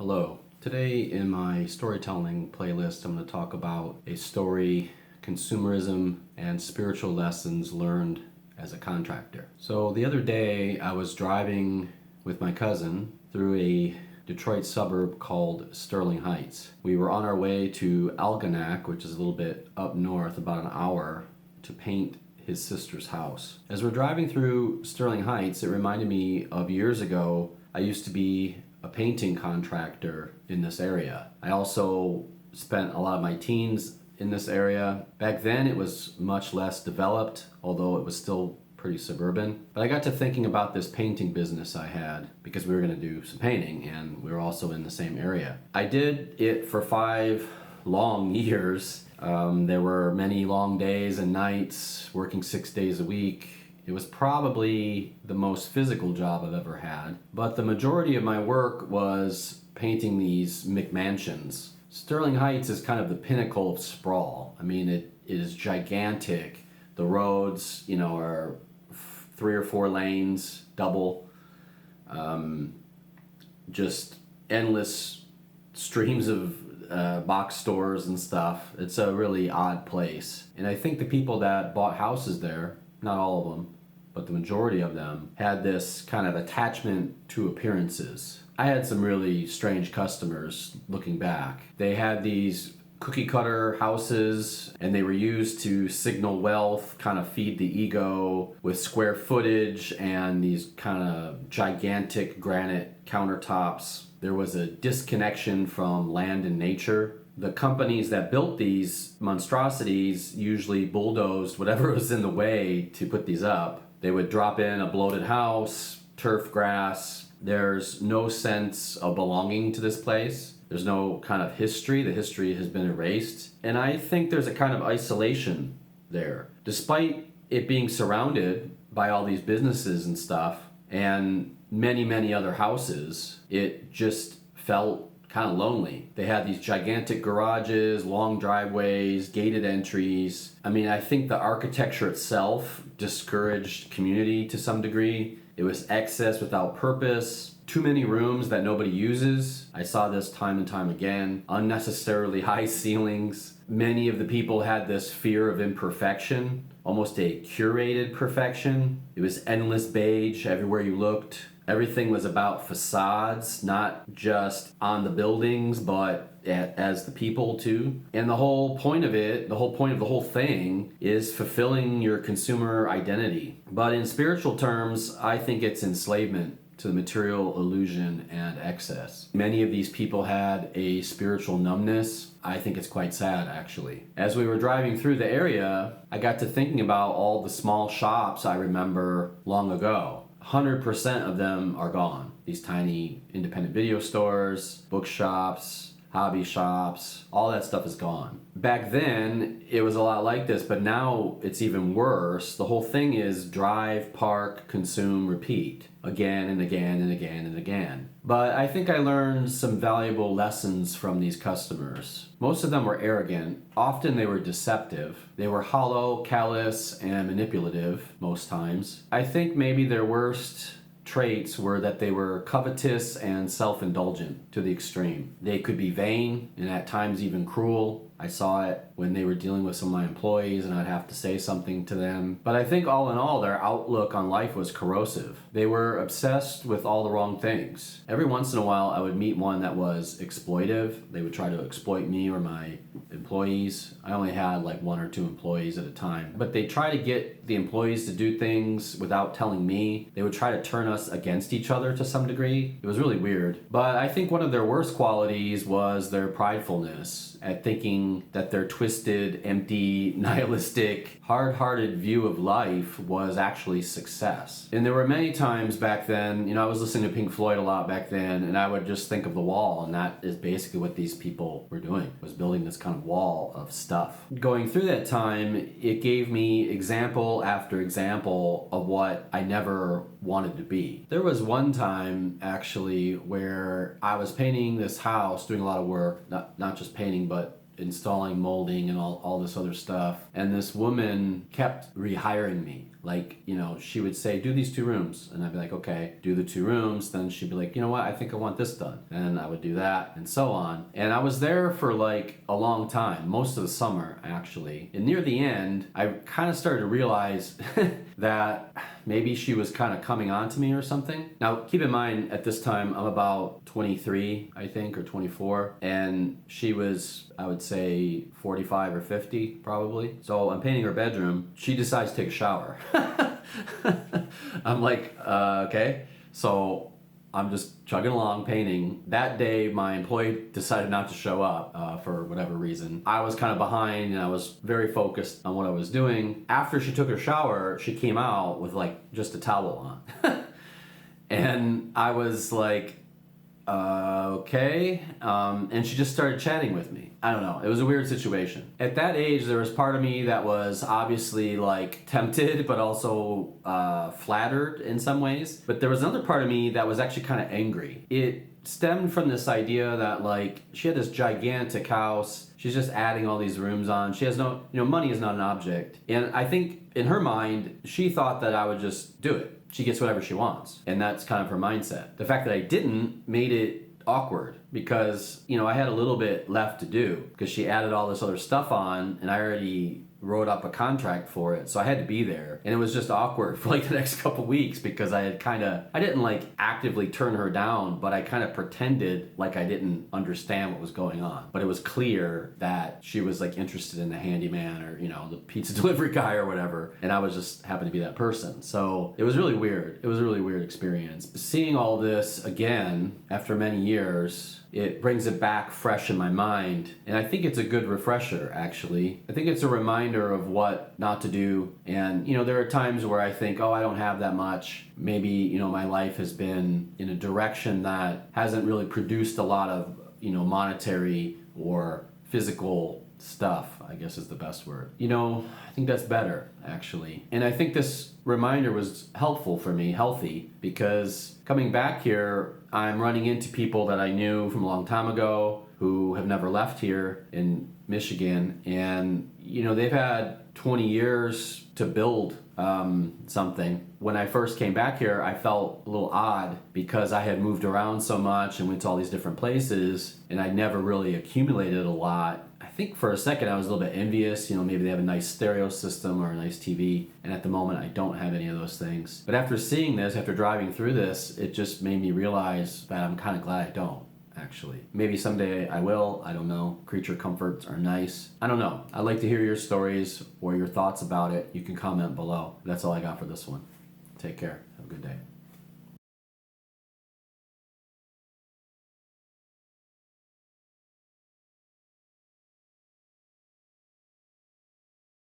Hello. Today in my storytelling playlist, I'm going to talk about a story, consumerism, and spiritual lessons learned as a contractor. So the other day I was driving with my cousin through a Detroit suburb called Sterling Heights. We were on our way to Algonac, which is a little bit up north, about an hour, to paint his sister's house. As we're driving through Sterling Heights, it reminded me of years ago. I used to be a painting contractor in this area. I also spent a lot of my teens in this area. Back then it was much less developed, although it was still pretty suburban. But I got to thinking about this painting business I had because we were going to do some painting and we were also in the same area. I did it for 5 long years. There were many long days and nights, working 6 days a week. It was probably the most physical job I've ever had, but the majority of my work was painting these McMansions. Sterling Heights is kind of the pinnacle of sprawl. I mean, it is gigantic. The roads, are 3 or 4 lanes, double, just endless streams of box stores and stuff. It's a really odd place. And I think the people that bought houses there, not all of them, but the majority of them, had this kind of attachment to appearances. I had some really strange customers looking back. They had these cookie cutter houses and they were used to signal wealth, kind of feed the ego with square footage and these kind of gigantic granite countertops. There was a disconnection from land and nature. The companies that built these monstrosities usually bulldozed whatever was in the way to put these up. They would drop in a bloated house, turf grass. There's no sense of belonging to this place. There's no kind of history. The history has been erased. And I think there's a kind of isolation there. Despite it being surrounded by all these businesses and stuff and many, many other houses, it just felt kind of lonely. They had these gigantic garages, long driveways, gated entries. I mean, I think the architecture itself discouraged community to some degree. It was excess without purpose, too many rooms that nobody uses. I saw this time and time again. Unnecessarily high ceilings. Many of the people had this fear of imperfection, almost a curated perfection. It was endless beige everywhere you looked. Everything was about facades, not just on the buildings, but as the people too. And the whole point of it, the whole point of the whole thing is fulfilling your consumer identity. But in spiritual terms, I think it's enslavement to the material illusion and excess. Many of these people had a spiritual numbness. I think it's quite sad, actually. As we were driving through the area, I got to thinking about all the small shops I remember long ago. 100% of them are gone. These tiny independent video stores, bookshops, hobby shops, all that stuff is gone. Back then, it was a lot like this, but now it's even worse. The whole thing is drive, park, consume, repeat, again and again and again and again. But I think I learned some valuable lessons from these customers. Most of them were arrogant. Often they were deceptive. They were hollow, callous, and manipulative most times. I think maybe their worst traits were that they were covetous and self-indulgent to the extreme. They could be vain and at times even cruel. I saw it when they were dealing with some of my employees and I'd have to say something to them. But I think all in all, their outlook on life was corrosive. They were obsessed with all the wrong things. Every once in a while, I would meet one that was exploitive. They would try to exploit me or my employees. I only had like 1 or 2 employees at a time. But they try to get the employees to do things without telling me. They would try to turn us against each other to some degree. It was really weird. But I think one of their worst qualities was their pridefulness at thinking that their twisted, empty, nihilistic, hard-hearted view of life was actually success. And there were many times back then, I was listening to Pink Floyd a lot back then, and I would just think of the wall, and that is basically what these people were doing, was building this kind of wall of stuff. Going through that time, it gave me example after example of what I never wanted to be. There was one time, actually, where I was painting this house, doing a lot of work, not just painting, but installing molding and all this other stuff. And this woman kept rehiring me. Like, she would say, do these 2 rooms. And I'd be like, okay, do the 2 rooms. Then she'd be like, you know what, I think I want this done. And I would do that and so on. And I was there for like a long time, most of the summer actually. And near the end, I kind of started to realize that maybe she was kind of coming on to me or something. Now, keep in mind, at this time, I'm about 23, I think, or 24. And she was, I would say, 45 or 50, probably. So I'm painting her bedroom. She decides to take a shower. I'm like, okay. So I'm just chugging along painting. That day, my employee decided not to show up for whatever reason. I was kind of behind and I was very focused on what I was doing. After she took her shower, she came out with like just a towel on. And I was like, okay. And she just started chatting with me. I don't know. It was a weird situation. At that age, there was part of me that was obviously like tempted, but also flattered in some ways. But there was another part of me that was actually kind of angry. It stemmed from this idea that like she had this gigantic house. She's just adding all these rooms on. She has no, money is not an object. And I think in her mind, she thought that I would just do it. She gets whatever she wants. And that's kind of her mindset. The fact that I didn't made it awkward because, I had a little bit left to do because she added all this other stuff on and I already wrote up a contract for it. So I had to be there. And it was just awkward for like the next couple weeks because I didn't like actively turn her down, but I kind of pretended like I didn't understand what was going on. But it was clear that she was like interested in the handyman or, the pizza delivery guy or whatever. And I was just happened to be that person. So it was really weird. It was a really weird experience. Seeing all this again after many years, it brings it back fresh in my mind. And I think it's a good refresher, actually. I think it's a reminder of what not to do. And, there are times where I think, oh, I don't have that much. Maybe, my life has been in a direction that hasn't really produced a lot of, monetary or physical stuff, I guess is the best word. I think that's better, actually. And I think this reminder was helpful for me, healthy, because coming back here, I'm running into people that I knew from a long time ago who have never left here in Michigan. And, they've had 20 years to build something. When I first came back here, I felt a little odd because I had moved around so much and went to all these different places and I never really accumulated a lot. I think for a second I was a little bit envious, maybe they have a nice stereo system or a nice TV, and at the moment I don't have any of those things. But after seeing this, after driving through this, it just made me realize that I'm kind of glad I don't, actually. Maybe someday I will, I don't know. Creature comforts are nice. I don't know. I'd like to hear your stories or your thoughts about it. You can comment below. That's all I got for this one. Take care. Have a good day.